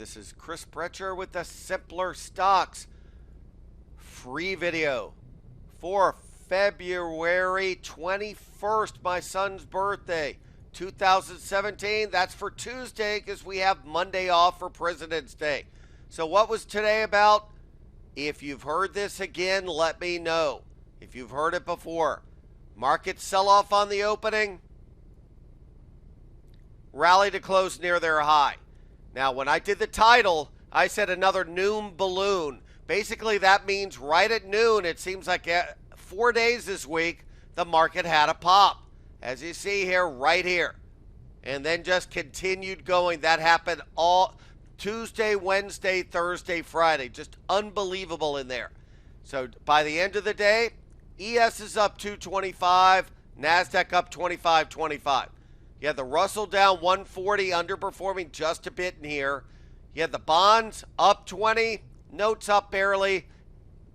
This is Chris Brecher with the Simpler Stocks free video for February 21st, my son's birthday, 2017. That's for Tuesday because we have Monday off for President's Day. So what was today about? If you've heard this again, let me know. If you've heard it before. Market sell-off on the opening. Rally to close near their high. Now, when I did the title, I said another noon balloon. Basically, that means right at noon, it seems like 4 days this week, the market had a pop. As you see here, right here. And then just continued going. That happened all Tuesday, Wednesday, Thursday, Friday. Just unbelievable in there. So by the end of the day, ES is up 225, NASDAQ up 25.25. You had the Russell down 140, underperforming just a bit in here. You had the bonds up 20, notes up barely.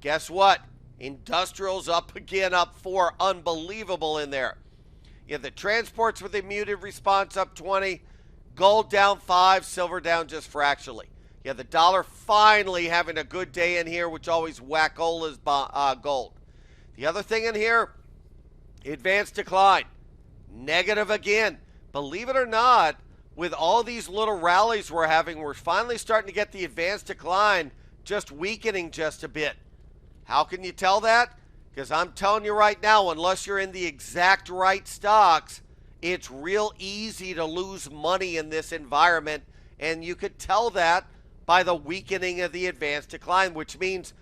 Guess what? Industrials up again, up 4. Unbelievable in there. You had the transports with a muted response up 20. Gold down 5, silver down just fractionally. You had the dollar finally having a good day in here, which always whack-ola's gold. The other thing in here, advanced decline. Negative again. Believe it or not, with all these little rallies we're having, we're finally starting to get the advanced decline just weakening just a bit. How can you tell that? Because I'm telling you right now, unless you're in the exact right stocks, it's real easy to lose money in this environment. And you could tell that by the weakening of the advanced decline, which means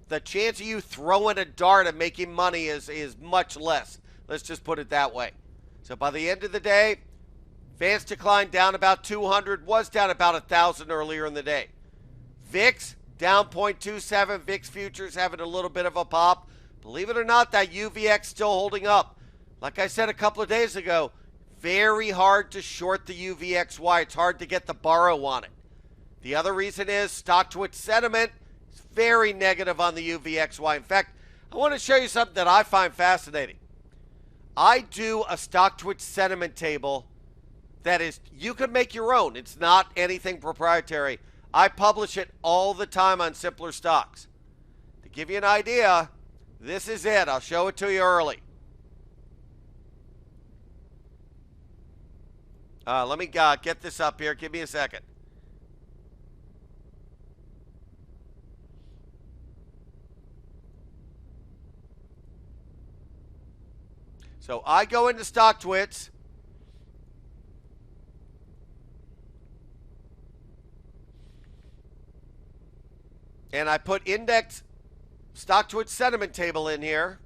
the chance of you throwing a dart and making money is much less. Let's just put it that way. So by the end of the day, advanced decline down about 200, was down about 1,000 earlier in the day. VIX down 0.27, VIX futures having a little bit of a pop. Believe it or not, that UVX still holding up. Like I said a couple of days ago, very hard to short the UVXY. It's hard to get the borrow on it. The other reason is stock to its sentiment is very negative on the UVXY. In fact, I want to show you something that I find fascinating. I do a stock to its sentiment table that is, you can make your own. It's not anything proprietary. I publish it all the time on Simpler Stocks. To give you an idea, this is it. I'll show it to you early. Let me get this up here. Give me a second. So I go into StockTwits. And I put index stock to its sentiment table in here.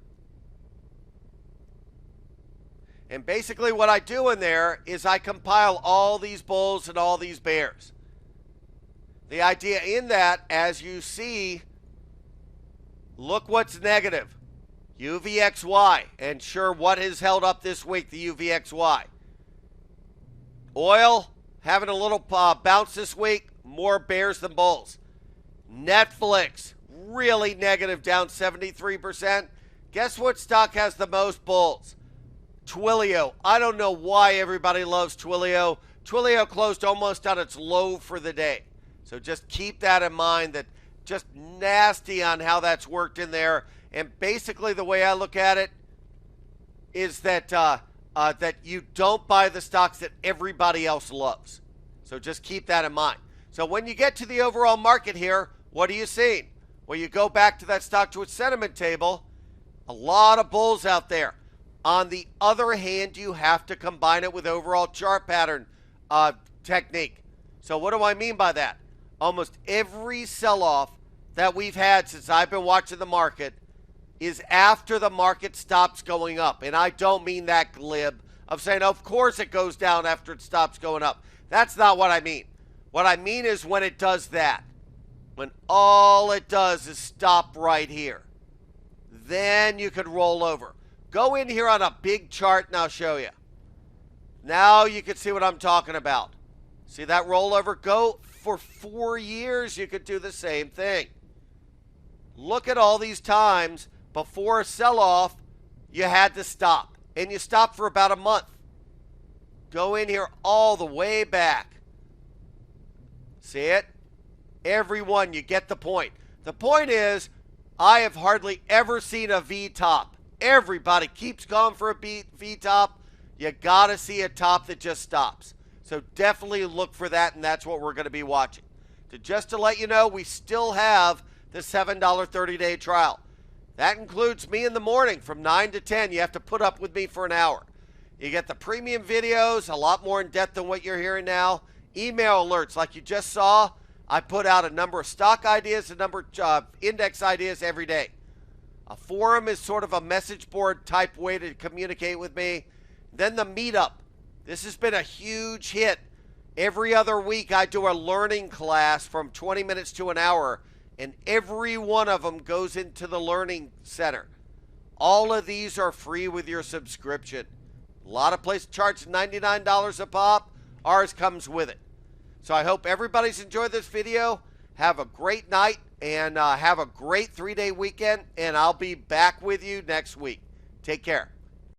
And basically what I do in there is I compile all these bulls and all these bears. The idea in that, as you see, look what's negative. UVXY. And sure, what has held up this week? The UVXY. Oil having a little bounce this week. More bears than bulls. Netflix, really negative, down 73%. Guess what stock has the most bulls? Twilio. I don't know why everybody loves Twilio. Twilio closed almost on its low for the day. So just keep that in mind, that just nasty on how that's worked in there. And basically the way I look at it is that that you don't buy the stocks that everybody else loves. So just keep that in mind. So when you get to the overall market here, what are you seeing? Well, you go back to that stock to its sentiment table, a lot of bulls out there. On the other hand, you have to combine it with overall chart pattern technique. So what do I mean by that? Almost every sell-off that we've had since I've been watching the market is after the market stops going up. And I don't mean that glib of saying, of course it goes down after it stops going up. That's not what I mean. What I mean is when it does that. When all it does is stop right here. Then you could roll over. Go in here on a big chart and I'll show you. Now you can see what I'm talking about. See that rollover? Go for 4 years. You could do the same thing. Look at all these times before a sell-off you had to stop. And you stopped for about a month. Go in here all the way back. See it? Everyone, you get the point. The point is, I have hardly ever seen a V-top. Everybody keeps going for a V-top. You got to see a top that just stops. So definitely look for that, and that's what we're going to be watching. So just to let you know, we still have the $7 30-day trial. That includes me in the morning from 9 to 10. You have to put up with me for an hour. You get the premium videos, a lot more in depth than what you're hearing now. Email alerts like you just saw. I put out a number of stock ideas, a number of index ideas every day. A forum is sort of a message board type way to communicate with me. Then the meetup. This has been a huge hit. Every other week I do a learning class from 20 minutes to an hour, and every one of them goes into the learning center. All of these are free with your subscription. A lot of places charge $99 a pop. Ours comes with it. So I hope everybody's enjoyed this video. Have a great night and have a great 3-day weekend, and I'll be back with you next week. Take care.